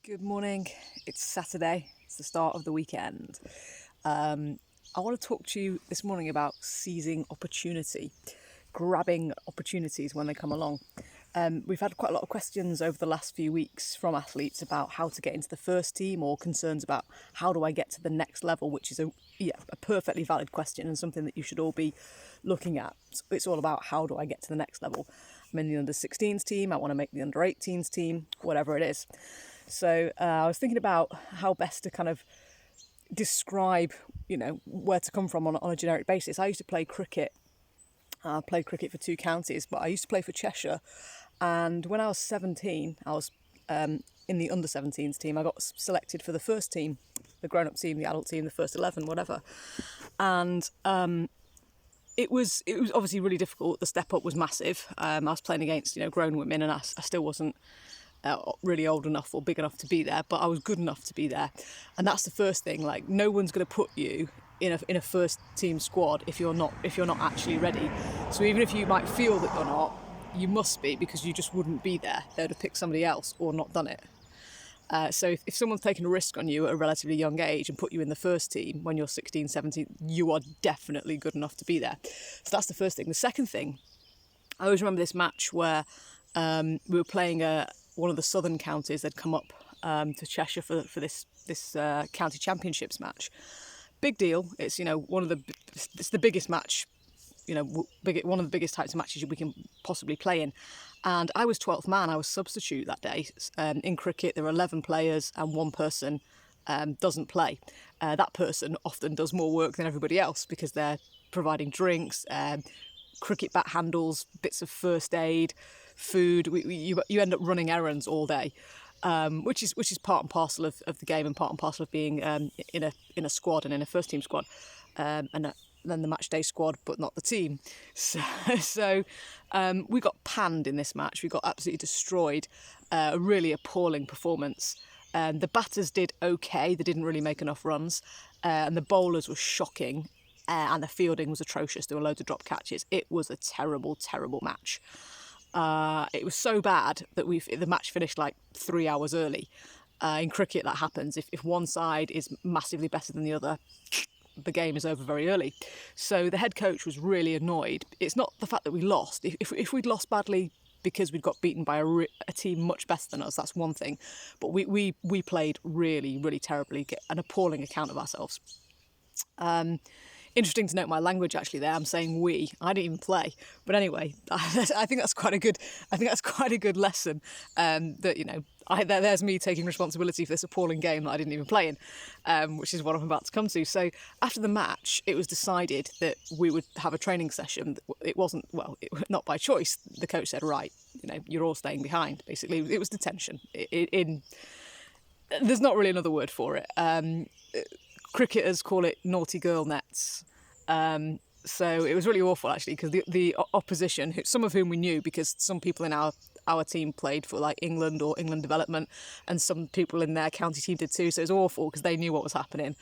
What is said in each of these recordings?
Good morning. It's Saturday. It's the start of the weekend. I want to talk to you this morning about seizing opportunity, grabbing opportunities when they come along. We've had quite a lot of questions over the last few weeks from athletes about how to get into the first team or concerns about how do I get to the next level, which is a perfectly valid question and something that you should all be looking at. It's all about how do I get to the next level. I'm in the under-16s team, I want to make the under-18s team, whatever it is. So I was thinking about how best to kind of describe, where to come from on a generic basis. I used to play cricket. I played cricket for 2 counties, but I used to play for Cheshire. And when I was 17, I was in the under-17s team. I got selected for the first team, the grown-up team, the adult team, the first 11, whatever. And it was obviously really difficult. The step up was massive. I was playing against grown women, and I still wasn't really old enough or big enough to be there, but I was good enough to be there. And that's the first thing. Like, no one's going to put you in a first team squad if you're not actually ready. So even if you might feel that you're not, you must be, because you just wouldn't be there. They would have picked somebody else or not done it. So if someone's taken a risk on you at a relatively young age and put you in the first team when you're 16, 17, you are definitely good enough to be there. So that's the first thing. The second thing, I always remember this match where we were playing one of the southern counties. They'd come up to Cheshire for this county championships match. Big deal. It's it's the biggest match, one of the biggest types of matches we can possibly play in. And I was 12th man. I was substitute that day. In cricket, there are 11 players and one person doesn't play. That person often does more work than everybody else because they're providing drinks, cricket bat handles, bits of first aid, food. You end up running errands all day, which is part and parcel of the game and part and parcel of being in a squad and in a first team squad, and then the match day squad, but not the team. So we got panned in this match. We got absolutely destroyed. A really appalling performance. The batters did okay. They didn't really make enough runs, and the bowlers were shocking. And the fielding was atrocious. There were loads of drop catches. It was a terrible, terrible match. It was so bad that the match finished like 3 hours early. In cricket, that happens. If one side is massively better than the other, the game is over very early. So the head coach was really annoyed. It's not the fact that we lost. If we'd lost badly because we'd got beaten by a team much better than us, that's one thing. But we played really, really terribly, an appalling account of ourselves. Interesting to note my language actually there. I'm saying we. I didn't even play. But anyway, I think that's quite a good lesson. There's me taking responsibility for this appalling game that I didn't even play in, which is what I'm about to come to. So after the match, it was decided that we would have a training session. It wasn't, not by choice. The coach said, right, you're all staying behind. Basically, it was detention. There's not really another word for it. Cricketers call it naughty girl nets. So it was really awful actually, because the opposition, some of whom we knew because some people in our team played for like England or England development, and some people in their county team did too. So it was awful because they knew what was happening.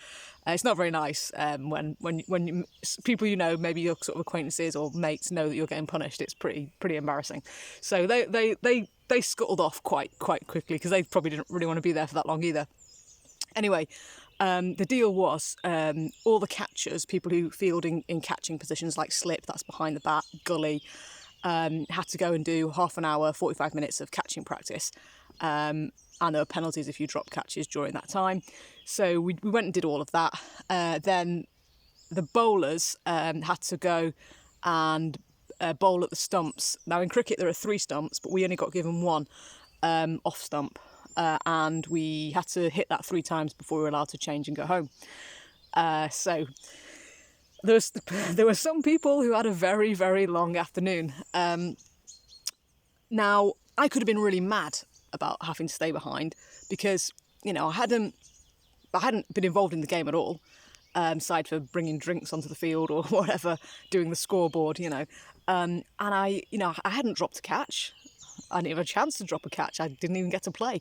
It's not very nice when people maybe your sort of acquaintances or mates know that you're getting punished. It's pretty embarrassing. So they scuttled off quite quickly because they probably didn't really want to be there for that long either. Anyway, the deal was all the catchers, people who field in catching positions like slip, that's behind the bat, gully, had to go and do half an hour, 45 minutes of catching practice. And there were penalties if you dropped catches during that time. So we went and did all of that. Then the bowlers had to go and bowl at the stumps. Now in cricket there are 3 stumps, but we only got given 1 off stump. And we had to hit that 3 times before we were allowed to change and go home. So there were some people who had a very, very long afternoon. Now, I could have been really mad about having to stay behind because, I hadn't been involved in the game at all, aside for bringing drinks onto the field or whatever, doing the scoreboard, and I hadn't dropped a catch. I didn't have a chance to drop a catch. I didn't even get to play.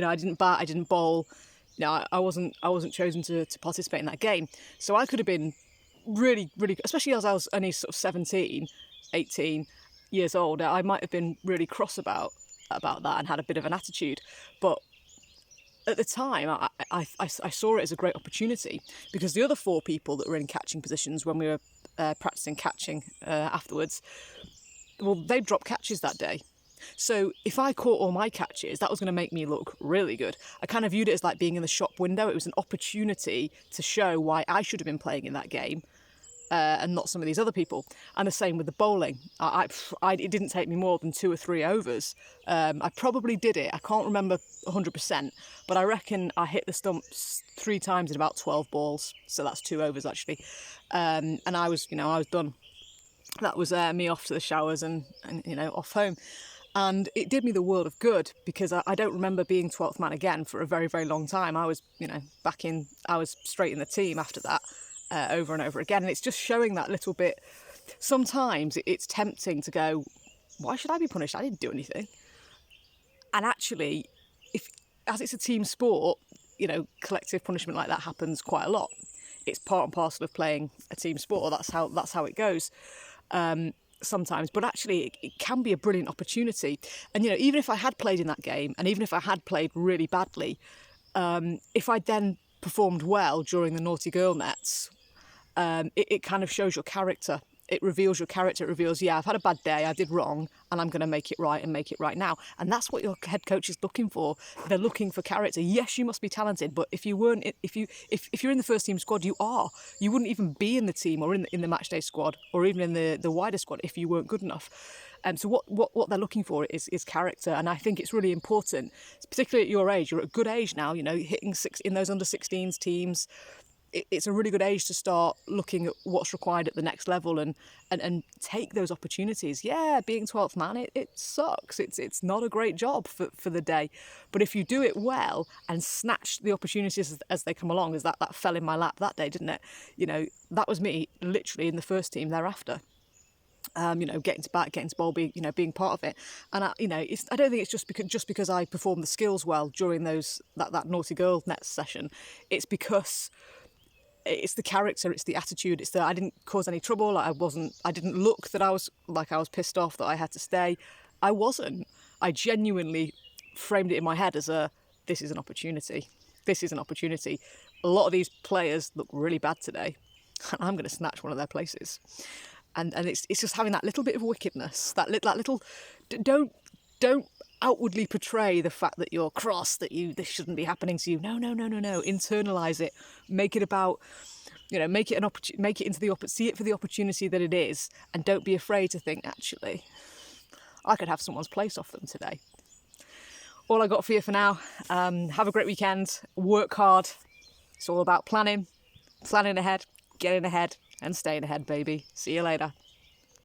I didn't bat, I didn't bowl. I wasn't chosen to participate in that game. So I could have been really, really, especially as I was only sort of 17, 18 years old, I might have been really cross about that and had a bit of an attitude. But at the time, I saw it as a great opportunity, because the other 4 people that were in catching positions when we were practicing catching afterwards, well, they dropped catches that day. So if I caught all my catches, that was going to make me look really good. I kind of viewed it as like being in the shop window. It was an opportunity to show why I should have been playing in that game. And not some of these other people. And the same with the bowling. It didn't take me more than 2 or 3 overs. I probably did it. I can't remember 100%, but I reckon I hit the stumps 3 times in about 12 balls. So that's 2 overs actually. And I was done. That was me off to the showers and off home. And it did me the world of good, because I don't remember being 12th man again for a very, very long time. I was, I was straight in the team after that. Over and over again, and it's just showing that little bit. Sometimes it's tempting to go, why should I be punished? I didn't do anything. And actually, as it's a team sport, collective punishment like that happens quite a lot. It's part and parcel of playing a team sport. That's how it goes sometimes. But actually, it can be a brilliant opportunity. And even if I had played in that game, and even if I had played really badly, if I then performed well during the naughty girl nets, it kind of shows your character. It reveals your character. It reveals, I've had a bad day, I did wrong, and I'm going to make it right and make it right now. And that's what your head coach is looking for. They're looking for character. Yes, you must be talented, but if you're in the first team squad, you wouldn't even be in the team or in the match day squad or even in the wider squad if you weren't good enough. So what they're looking for is character, and I think it's really important, particularly at your age. You're at a good age now, hitting in those under 16s teams. It's a really good age to start looking at what's required at the next level and take those opportunities. Yeah, being 12th man, it sucks. It's not a great job for the day. But if you do it well and snatch the opportunities as they come along, as that fell in my lap that day, didn't it? That was me literally in the first team thereafter. Getting to bat, getting to bowl, being part of it. And I don't think it's just because I performed the skills well during that naughty girl nets session. It's because it's the character, it's the attitude, it's I didn't cause any trouble. I didn't look that I was pissed off that I had to stay. I wasn't. I genuinely framed it in my head as this is an opportunity. This is an opportunity. A lot of these players look really bad today, and I'm going to snatch one of their places. And it's just having that little bit of wickedness, that little, don't outwardly portray the fact that you're cross, that this shouldn't be happening to you. No. Internalize it. Make it about, make it see it for the opportunity that it is, and don't be afraid to think, actually, I could have someone's place off them today. All I got for you for now. Have a great weekend. Work hard. It's all about planning ahead, getting ahead, and staying ahead, baby. See you later.